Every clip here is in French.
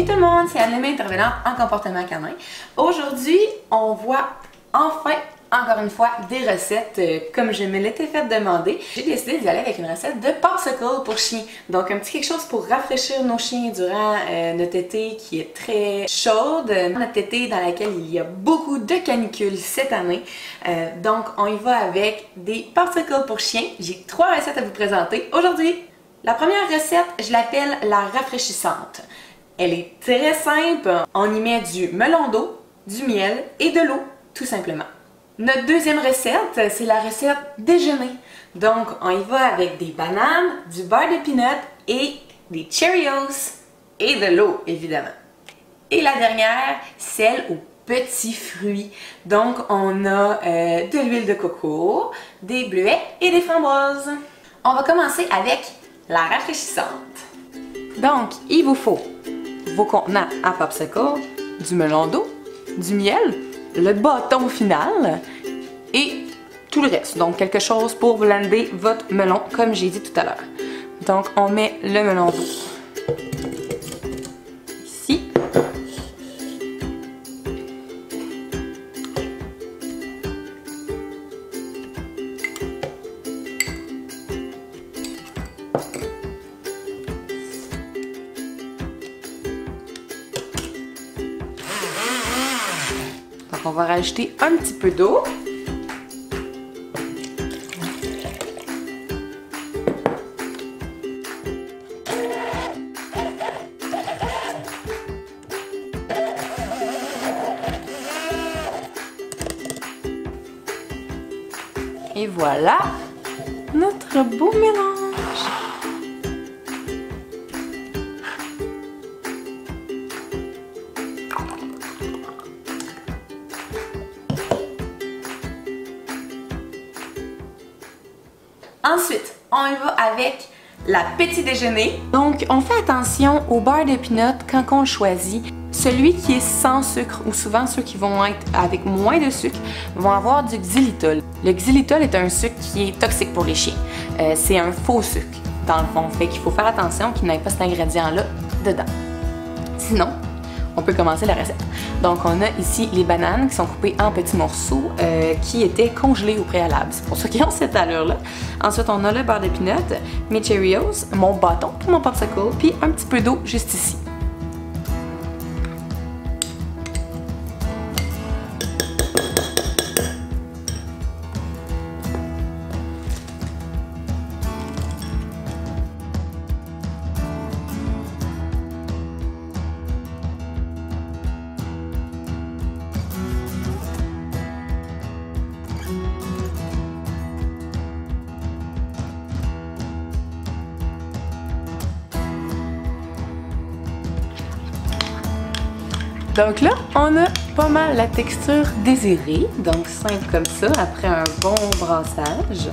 Salut tout le monde, c'est Anne-Lemay, intervenante en comportement canin. Aujourd'hui, on voit enfin, encore une fois, des recettes comme je me l'étais fait demander. J'ai décidé d'y aller avec une recette de popsicle pour chiens. Donc un petit quelque chose pour rafraîchir nos chiens durant notre été qui est très chaude. Notre été dans laquelle il y a beaucoup de canicules cette année. Donc on y va avec des popsicles pour chiens. J'ai 3 recettes à vous présenter aujourd'hui. La première recette, je l'appelle la rafraîchissante. Elle est très simple. On y met du melon d'eau, du miel et de l'eau, tout simplement. Notre deuxième recette, c'est la recette déjeuner. Donc, on y va avec des bananes, du beurre de peanut et des Cheerios et de l'eau, évidemment. Et la dernière, celle aux petits fruits. Donc, on a de l'huile de coco, des bleuets et des framboises. On va commencer avec la rafraîchissante. Donc, il vous faut vos contenants à popsicle, du melon d'eau, du miel, le bâton final et tout le reste. Donc, quelque chose pour blender votre melon, comme j'ai dit tout à l'heure. Donc, on met le melon d'eau ici. Donc, on va rajouter un petit peu d'eau. Et voilà notre beau mélange. Ensuite, on y va avec la petit déjeuner. Donc, on fait attention au beurre de peanut quand on le choisit. Celui qui est sans sucre, ou souvent ceux qui vont être avec moins de sucre, vont avoir du xylitol. Le xylitol est un sucre qui est toxique pour les chiens. C'est un faux sucre, dans le fond. Fait qu'il faut faire attention qu'il n'y ait pas cet ingrédient-là dedans. Sinon, on peut commencer la recette. Donc, on a ici les bananes qui sont coupées en petits morceaux qui étaient congelés au préalable. C'est pour ça qu'ils ont cette allure-là. Ensuite, on a le beurre de peanut, mes Cheerios, mon bâton pour mon popsicle, puis un petit peu d'eau juste ici. Donc là, on a pas mal la texture désirée, donc simple comme ça, après un bon brassage.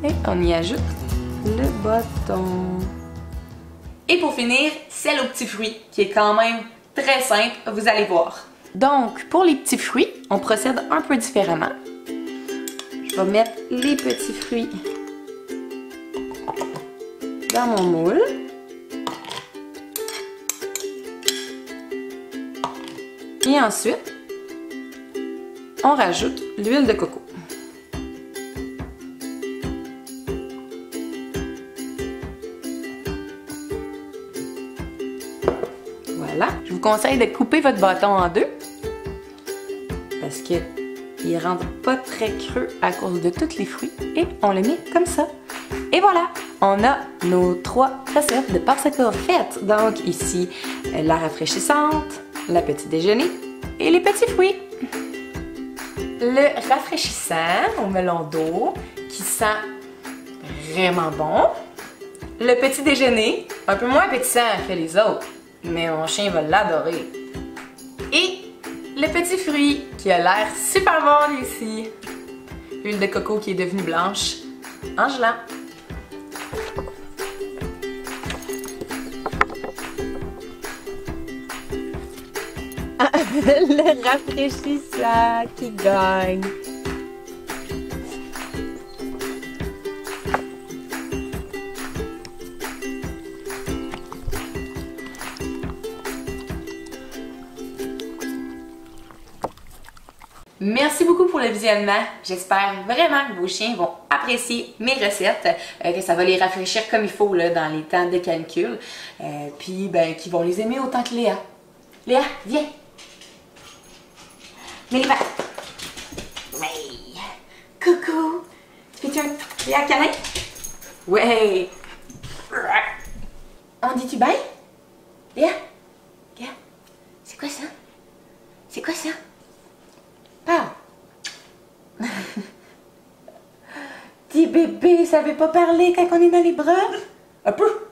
Et on y ajoute le bâton. Et pour finir, celle aux petits fruits, qui est quand même très simple, vous allez voir. Donc, pour les petits fruits, on procède un peu différemment. Je vais mettre les petits fruits dans mon moule. Et ensuite, on rajoute l'huile de coco. Voilà. Je vous conseille de couper votre bâton en deux parce qu'il ne rentre pas très creux à cause de tous les fruits. Et on le met comme ça. Et voilà, on a nos 3 recettes de popsicle faites. Donc ici, la rafraîchissante, la petit déjeuner et les petits fruits. Le rafraîchissant au melon d'eau qui sent vraiment bon. Le petit déjeuner, un peu moins appétissant que les autres, mais mon chien va l'adorer. Et le petit fruit qui a l'air super bon ici. L'huile de coco qui est devenue blanche en gelant. Le rafraîchissant qui gagne. Merci beaucoup pour le visionnement. J'espère vraiment que vos chiens vont apprécier mes recettes, que ça va les rafraîchir comme il faut là, dans les temps de canicule. Puis ben, qu'ils vont les aimer autant que Léa. Léa, viens! Mets les pattes! Oui! Coucou! Fais-tu un Léa câlin? Ouais! En dis-tu bye? Léa? Léa? C'est quoi ça? C'est quoi ça? Parle! Petit bébé, ça veut pas parler quand on est dans les bras? Un peu!